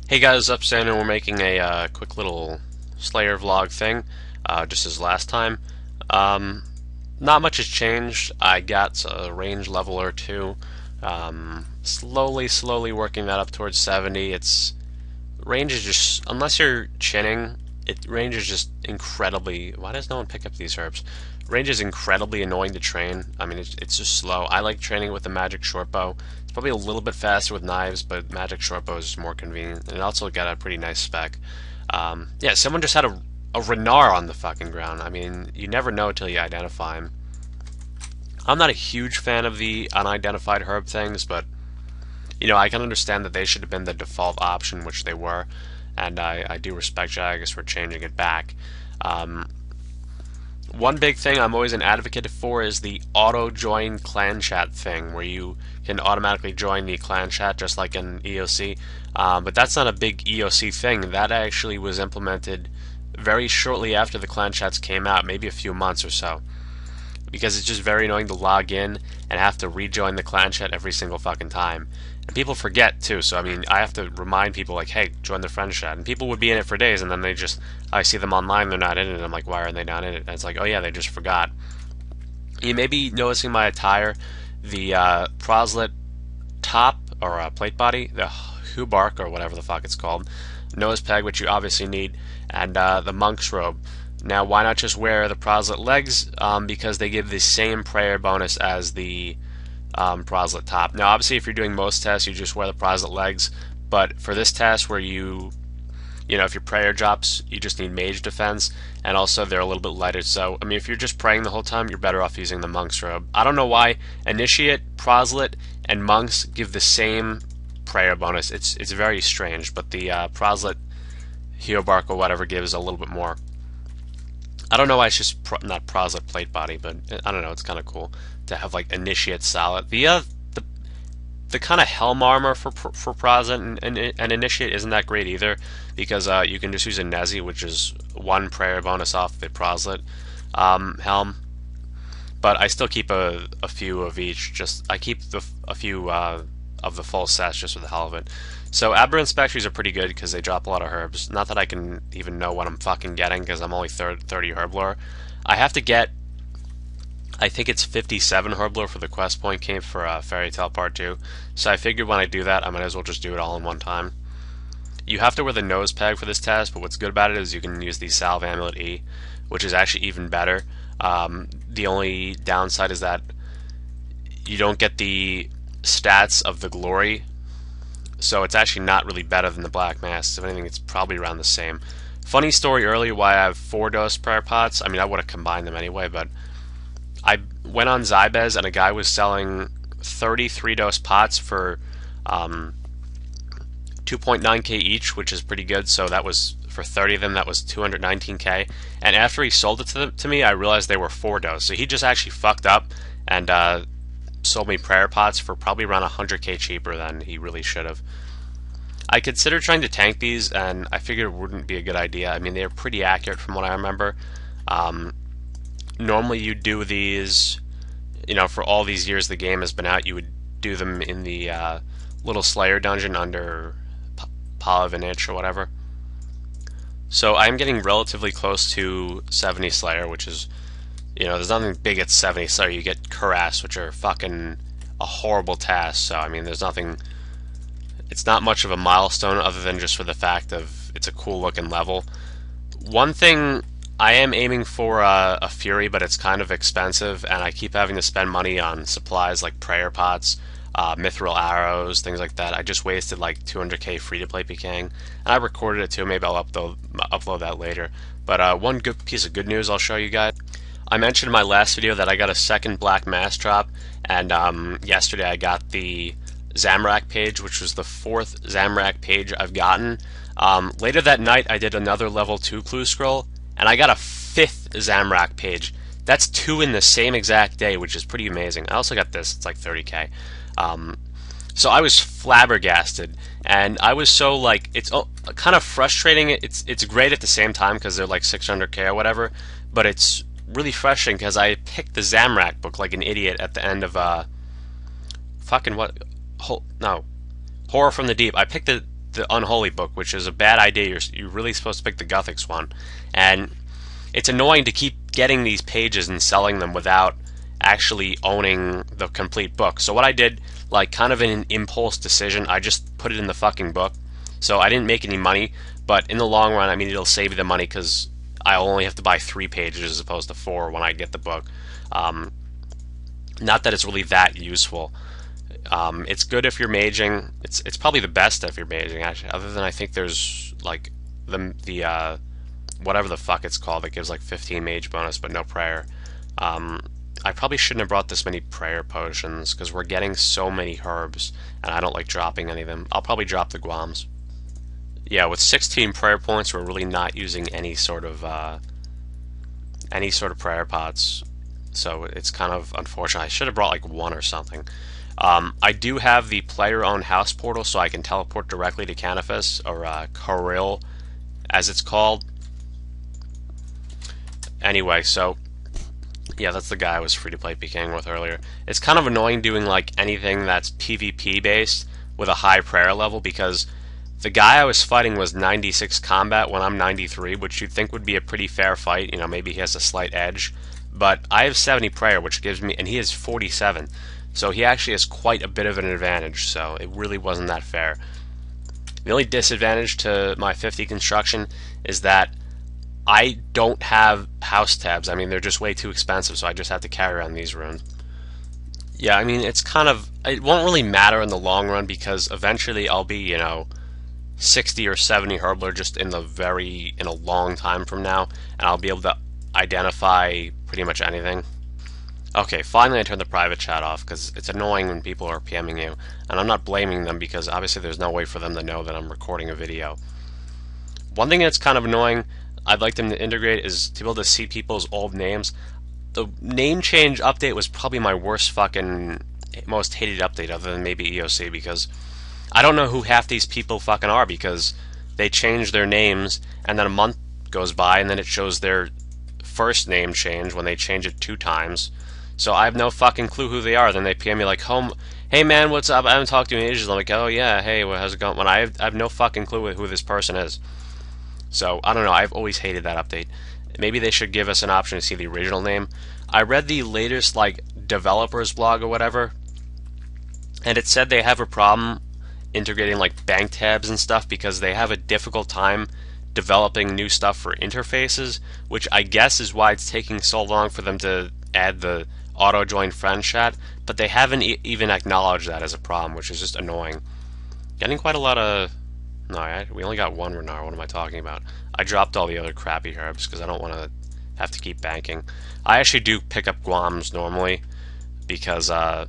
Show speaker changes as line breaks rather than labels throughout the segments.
Hey guys, up Sander. We're making a quick little Slayer vlog thing, just as last time. Um, Not much has changed. I got a range level or two. Slowly working that up towards 70. It's range is just unless you're chinning, range is just incredibly. Why does no one pick up these herbs? Range is incredibly annoying to train. I mean, it's just slow. I like training with the magic short bow. It's probably a little bit faster with knives, but magic short bow is just more convenient, and it also got a pretty nice spec. Yeah, someone just had a Renar on the fucking ground. I mean, you never know until you identify him. I'm not a huge fan of the unidentified herb things, but I can understand that they should have been the default option, which they were, and I do respect Jagus for changing it back. Um, One big thing I'm always an advocate for is the auto join clan chat thing, where you can automatically join the clan chat just like in EOC. But that's not a big EOC thing. That actually was implemented very shortly after the clan chats came out, maybe a few months or so, because it's just very annoying to log in and have to rejoin the clan chat every single fucking time. And people forget too, so I mean, I have to remind people like, hey, join the friend chat. And people would be in it for days, and then I see them online, they're not in it, and I'm like, why are they not in it? And it's like, oh yeah, they just forgot. You may be noticing my attire, the proselyte top, or plate body, the hubark, or whatever the fuck it's called, nose peg, which you obviously need, and the monk's robe. Now, why not just wear the proselyte legs? Because they give the same prayer bonus as the proselyte top. Now, obviously, if you're doing most tests, you just wear the proselyte legs. But for this test, where if your prayer drops, you just need mage defense, and also they're a little bit lighter. So, I mean, if you're just praying the whole time, you're better off using the monk's robe. I don't know why initiate, proselyte, and monks give the same prayer bonus. It's very strange, but the proselyte, Heobark, or whatever gives a little bit more. I don't know why it's just not proselyte plate body, but I don't know. It's kind of cool to have like initiate solid. The kind of helm armor for proselyte and initiate isn't that great either, because you can just use a Nezi, which is one prayer bonus off the proselyte helm. But I still keep a few of each. I keep a few of the full sets just for the hell of it. So Aberrant Spectres are pretty good because they drop a lot of herbs. Not that I can even know what I'm fucking getting, because I'm only 30 herb lore. I have to get, I think it's 57 herb lore for the quest point cape for Fairy Tale Part 2. So I figured when I do that, I might as well just do it all in one time. You have to wear the nose peg for this test, but what's good about it is you can use the Salve Amulet E, which is actually even better. The only downside is that you don't get the stats of the glory, so it's actually not really better than the Black Mask. If anything, it's probably around the same. Funny story earlier why I have 4 dose prayer pots. I mean, I would have combined them anyway, but I went on Zybez and a guy was selling 33 dose pots for 2.9k each, which is pretty good. So that was for 30 of them, that was 219k. And after he sold it to me, I realized they were 4 dose. So he just actually fucked up and sold me prayer pots for probably around 100k cheaper than he really should have. I considered trying to tank these, and I figured it wouldn't be a good idea. I mean, they're pretty accurate from what I remember. Normally you do these, for all these years the game has been out, you would do them in the little Slayer dungeon under Palavinich or whatever. So I'm getting relatively close to 70 Slayer, which is, there's nothing big at 70 Slayer. You get Cuirass, which are fucking a horrible task. So, I mean, there's nothing, it's not much of a milestone other than just for the fact of it's a cool looking level. One thing, I am aiming for a Fury, but it's kind of expensive, and I keep having to spend money on supplies like prayer pots, mithril arrows, things like that. I just wasted like 200k free to play pking, and I recorded it too. Maybe I'll upload that later. But one good piece of good news I'll show you guys. I mentioned in my last video that I got a second Black Mask drop, and yesterday I got the Zamorak Page, which was the 4th Zamorak Page I've gotten. Later that night I did another level 2 clue scroll, and I got a 5th Zamorak Page. That's 2 in the same exact day, which is pretty amazing. I also got this, it's like 30k. So I was flabbergasted, and I was so like, it's kind of frustrating. It's great at the same time because they're like 600k or whatever, but it's really frustrating because I picked the Zamorak book like an idiot at the end of fucking what? No, Horror from the Deep. I picked the the Unholy book, which is a bad idea. You're really supposed to pick the Guthix one. And it's annoying to keep getting these pages and selling them without actually owning the complete book. So what I did, like kind of in an impulse decision, I just put it in the fucking book. So I didn't make any money, but in the long run, I mean, it'll save you the money because I'll only have to buy 3 pages as opposed to 4 when I get the book. Not that it's really that useful. It's good if you're maging. It's probably the best if you're maging, actually. Other than I think there's like the whatever the fuck it's called that gives like 15 mage bonus but no prayer. I probably shouldn't have brought this many prayer potions because we're getting so many herbs and I don't like dropping any of them. I'll probably drop the Guams. Yeah, with 16 prayer points, we're really not using any sort of prayer pots. So it's kind of unfortunate. I should have brought like 1 or something. I do have the player-owned house portal, so I can teleport directly to Canifis, or Coril, as it's called. Anyway, so yeah, that's the guy I was free-to-play pking with earlier. It's kind of annoying doing like anything that's PvP based with a high prayer level, because the guy I was fighting was 96 combat when I'm 93, which you'd think would be a pretty fair fight. You know, maybe he has a slight edge. But I have 70 prayer, which gives me, and he has 47. So he actually has quite a bit of an advantage, so it really wasn't that fair. The only disadvantage to my 50 construction is that I don't have house tabs. I mean, they're just way too expensive, so I just have to carry around these runes. Yeah, I mean, it's kind of, it won't really matter in the long run because eventually I'll be, you know, 60 or 70 Herbler just in a long time from now, and I'll be able to identify pretty much anything. Okay, finally I turned the private chat off because it's annoying when people are PMing you, and I'm not blaming them because obviously there's no way for them to know that I'm recording a video. One thing that's kind of annoying I'd like them to integrate is to be able to see people's old names. The name change update was probably my worst fucking, most hated update other than maybe EOC, because I don't know who half these people fucking are because they change their names and then a month goes by and then it shows their first name change when they change it 2 times. So I have no fucking clue who they are. Then they PM me like, hey man, what's up? I haven't talked to you in ages. I'm like, oh yeah, hey, how's it going? When I have no fucking clue who this person is. So I don't know. I've always hated that update. Maybe they should give us an option to see the original name. I read the latest like developers blog or whatever, and it said they have a problem integrating like bank tabs and stuff because they have a difficult time developing new stuff for interfaces, which I guess is why it's taking so long for them to add the auto join friend chat, but they haven't even acknowledged that as a problem, which is just annoying. Getting quite a lot of... No, we only got 1 Renar. What am I talking about? I dropped all the other crappy herbs because I don't want to have to keep banking. I actually do pick up Guams normally because I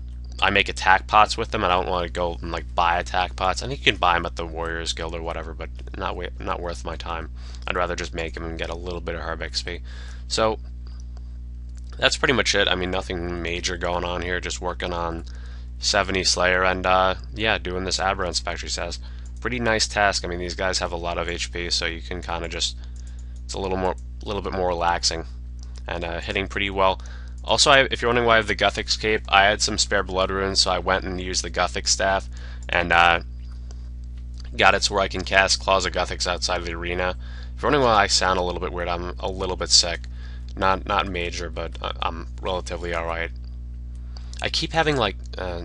make attack pots with them and I don't want to go and like buy attack pots. I think you can buy them at the Warriors Guild or whatever, but not worth my time. I'd rather just make them and get a little bit of herb XP. So that's pretty much it. I mean, nothing major going on here. Just working on 70 Slayer and yeah, doing this Aberrant Spectres says. Pretty nice task. I mean, these guys have a lot of HP, so you can kind of just, it's a little bit more relaxing and hitting pretty well. Also, if you're wondering why I have the Guthix Cape, I had some spare blood runes, so I went and used the Guthix staff and got it to where I can cast Claws of Guthix outside of the arena. If you're wondering why I sound a little bit weird, I'm a little bit sick. Not major, but I'm relatively alright. I keep having like,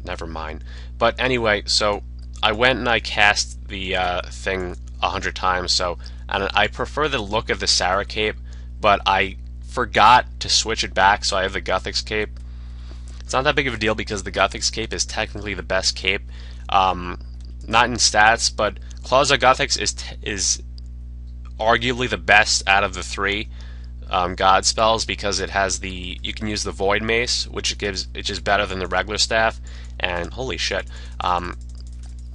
never mind. But anyway, so I went and I cast the thing 100 times, so, and I prefer the look of the Sara Cape, but I forgot to switch it back, so I have the Guthix Cape. It's not that big of a deal because the Guthix Cape is technically the best cape. Not in stats, but Claws of Guthix is arguably the best out of the 3 God spells because it has the, you can use the Void Mace, which is better than the regular staff, and holy shit,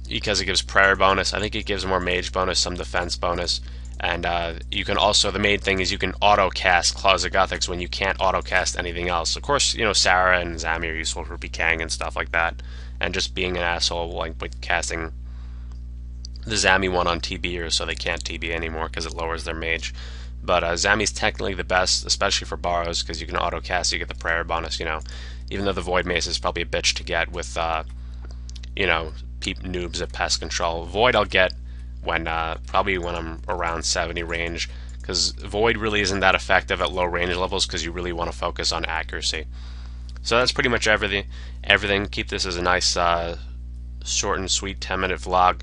because it gives prayer bonus. I think it gives more mage bonus, some defense bonus, and you can also, the main thing is you can auto cast Claws of Guthix when you can't auto cast anything else. Of course, you know, Sara and Zami are useful for pking and stuff like that, and just being an asshole like with casting the Zami one on TB, so they can't TB anymore because it lowers their mage. But Zami's technically the best, especially for Barrows, because you can auto cast, you get the prayer bonus, you know, even though the Void Mace is probably a bitch to get with you know, noobs at pest control. Void I'll get when probably when I'm around 70 range, because Void really isn't that effective at low range levels because you really want to focus on accuracy. So that's pretty much everything. Keep this as a nice short and sweet 10-minute vlog.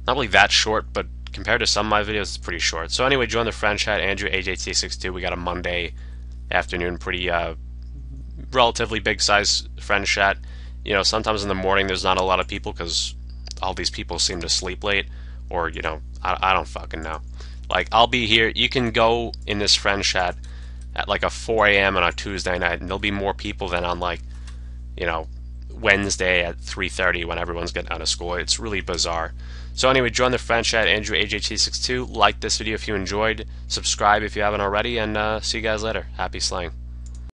Not really that short, but compared to some of my videos, it's pretty short. So anyway, join the friend chat, Andrew AJT62. We got a Monday afternoon, pretty relatively big size friend chat. You know, sometimes in the morning there's not a lot of people because all these people seem to sleep late, or you know, I don't fucking know. Like, I'll be here. You can go in this friend chat at like a 4 a.m. on a Tuesday night, and there'll be more people than on, like, you know, Wednesday at 3:30 when everyone's getting out of school. It's really bizarre. So anyway, join the friend chat, Andrew AJT62. Like this video if you enjoyed. Subscribe if you haven't already, and see you guys later. Happy slaying.